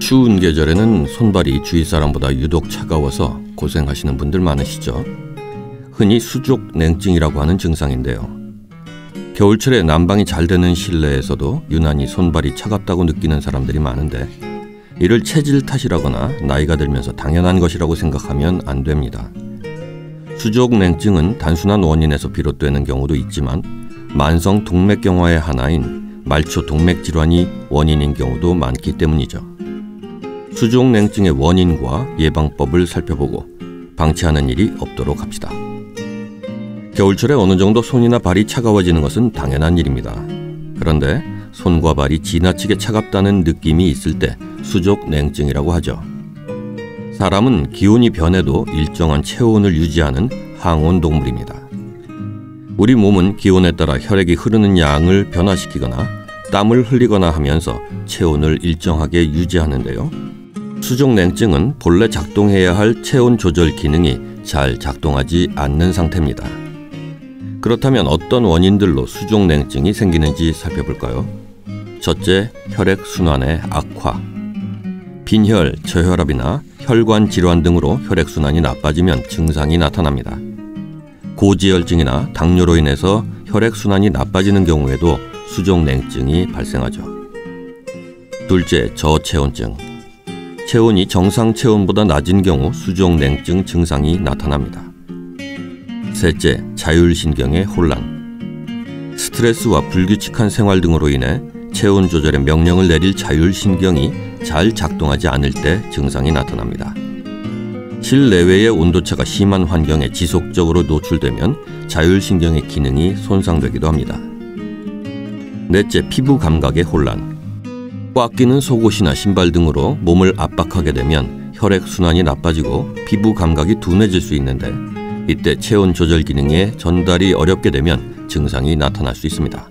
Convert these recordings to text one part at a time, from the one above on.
추운 계절에는 손발이 주위 사람보다 유독 차가워서 고생하시는 분들 많으시죠. 흔히 수족냉증이라고 하는 증상인데요. 겨울철에 난방이 잘 되는 실내에서도 유난히 손발이 차갑다고 느끼는 사람들이 많은데 이를 체질 탓이라거나 나이가 들면서 당연한 것이라고 생각하면 안 됩니다. 수족냉증은 단순한 원인에서 비롯되는 경우도 있지만 만성 동맥경화의 하나인 말초 동맥 질환이 원인인 경우도 많기 때문이죠. 수족냉증의 원인과 예방법을 살펴보고 방치하는 일이 없도록 합시다. 겨울철에 어느 정도 손이나 발이 차가워지는 것은 당연한 일입니다. 그런데 손과 발이 지나치게 차갑다는 느낌이 있을 때 수족냉증이라고 하죠. 사람은 기온이 변해도 일정한 체온을 유지하는 항온 동물입니다. 우리 몸은 기온에 따라 혈액이 흐르는 양을 변화시키거나 땀을 흘리거나 하면서 체온을 일정하게 유지하는데요. 수족냉증은 본래 작동해야 할 체온 조절 기능이 잘 작동하지 않는 상태입니다. 그렇다면 어떤 원인들로 수족냉증이 생기는지 살펴볼까요? 첫째, 혈액순환의 악화. 빈혈, 저혈압이나 혈관 질환 등으로 혈액순환이 나빠지면 증상이 나타납니다. 고지혈증이나 당뇨로 인해서 혈액순환이 나빠지는 경우에도 수족냉증이 발생하죠. 둘째, 저체온증. 체온이 정상 체온보다 낮은 경우 수족냉증 증상이 나타납니다. 셋째, 자율신경의 혼란. 스트레스와 불규칙한 생활 등으로 인해 체온 조절의 명령을 내릴 자율신경이 잘 작동하지 않을 때 증상이 나타납니다. 실내외의 온도차가 심한 환경에 지속적으로 노출되면 자율신경의 기능이 손상되기도 합니다. 넷째, 피부 감각의 혼란. 꽉 끼는 속옷이나 신발 등으로 몸을 압박하게 되면 혈액순환이 나빠지고 피부 감각이 둔해질 수 있는데 이때 체온 조절 기능에 전달이 어렵게 되면 증상이 나타날 수 있습니다.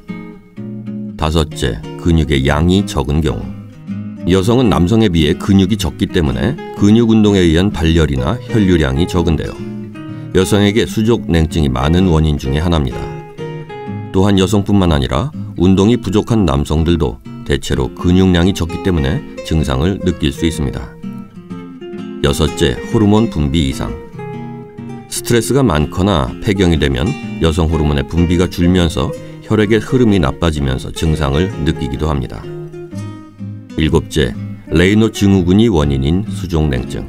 다섯째, 근육의 양이 적은 경우. 여성은 남성에 비해 근육이 적기 때문에 근육 운동에 의한 발열이나 혈류량이 적은데요. 여성에게 수족냉증이 많은 원인 중에 하나입니다. 또한 여성뿐만 아니라 운동이 부족한 남성들도 대체로 근육량이 적기 때문에 증상을 느낄 수 있습니다. 여섯째, 호르몬 분비 이상. 스트레스가 많거나 폐경이 되면 여성 호르몬의 분비가 줄면서 혈액의 흐름이 나빠지면서 증상을 느끼기도 합니다. 일곱째, 레이노 증후군이 원인인 수족냉증.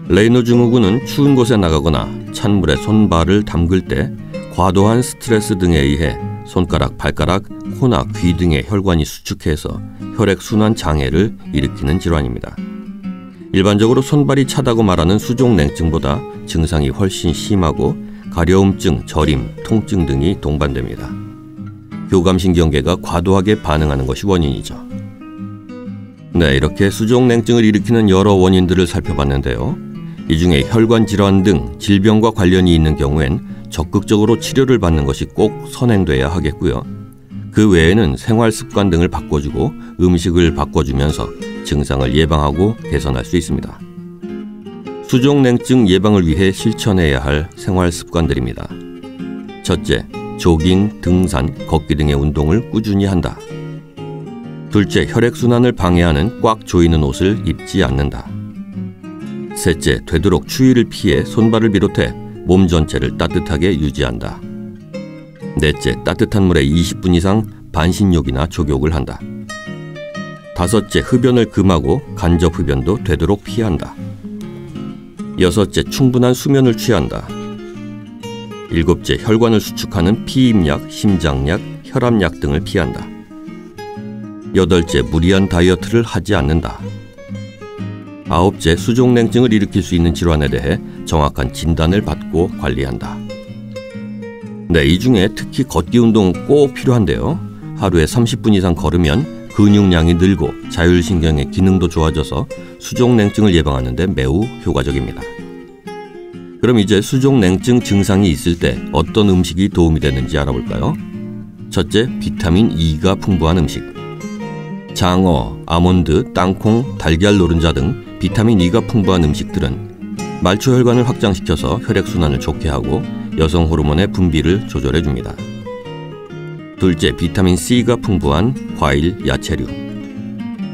레이노 증후군은 추운 곳에 나가거나 찬물에 손발을 담글 때 과도한 스트레스 등에 의해 손가락, 발가락, 코나 귀 등의 혈관이 수축해서 혈액순환 장애를 일으키는 질환입니다. 일반적으로 손발이 차다고 말하는 수족냉증보다 증상이 훨씬 심하고 가려움증, 저림, 통증 등이 동반됩니다. 교감신경계가 과도하게 반응하는 것이 원인이죠. 네, 이렇게 수족냉증을 일으키는 여러 원인들을 살펴봤는데요. 이 중에 혈관 질환 등 질병과 관련이 있는 경우엔 적극적으로 치료를 받는 것이 꼭 선행돼야 하겠고요. 그 외에는 생활 습관 등을 바꿔주고 음식을 바꿔주면서 증상을 예방하고 개선할 수 있습니다. 수족냉증 예방을 위해 실천해야 할 생활 습관들입니다. 첫째, 조깅, 등산, 걷기 등의 운동을 꾸준히 한다. 둘째, 혈액순환을 방해하는 꽉 조이는 옷을 입지 않는다. 셋째, 되도록 추위를 피해 손발을 비롯해 몸 전체를 따뜻하게 유지한다. 넷째, 따뜻한 물에 20분 이상 반신욕이나 족욕을 한다. 다섯째, 흡연을 금하고 간접 흡연도 되도록 피한다. 여섯째, 충분한 수면을 취한다. 일곱째, 혈관을 수축하는 피임약, 심장약, 혈압약 등을 피한다. 여덟째, 무리한 다이어트를 하지 않는다. 아홉째, 수족냉증을 일으킬 수 있는 질환에 대해 정확한 진단을 받고 관리한다. 네, 이 중에 특히 걷기 운동은 꼭 필요한데요. 하루에 30분 이상 걸으면 근육량이 늘고 자율신경의 기능도 좋아져서 수족냉증을 예방하는 데 매우 효과적입니다. 그럼 이제 수족냉증 증상이 있을 때 어떤 음식이 도움이 되는지 알아볼까요? 첫째, 비타민 E가 풍부한 음식. 장어, 아몬드, 땅콩, 달걀 노른자 등 비타민 E가 풍부한 음식들은 말초 혈관을 확장시켜서 혈액순환을 좋게 하고 여성 호르몬의 분비를 조절해줍니다. 둘째, 비타민 C가 풍부한 과일, 야채류.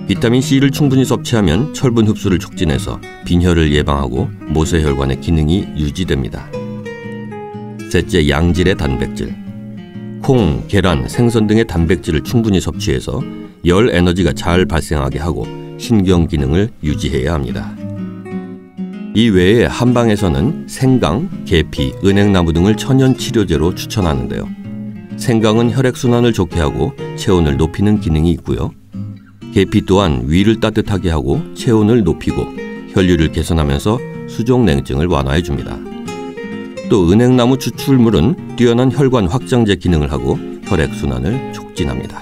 비타민 C를 충분히 섭취하면 철분 흡수를 촉진해서 빈혈을 예방하고 모세혈관의 기능이 유지됩니다. 셋째, 양질의 단백질. 콩, 계란, 생선 등의 단백질을 충분히 섭취해서 열 에너지가 잘 발생하게 하고 신경 기능을 유지해야 합니다. 이 외에 한방에서는 생강, 계피, 은행나무 등을 천연 치료제로 추천하는데요. 생강은 혈액순환을 좋게 하고 체온을 높이는 기능이 있고요. 계피 또한 위를 따뜻하게 하고 체온을 높이고 혈류를 개선하면서 수족냉증을 완화해 줍니다. 또 은행나무 추출물은 뛰어난 혈관 확장제 기능을 하고 혈액순환을 촉진합니다.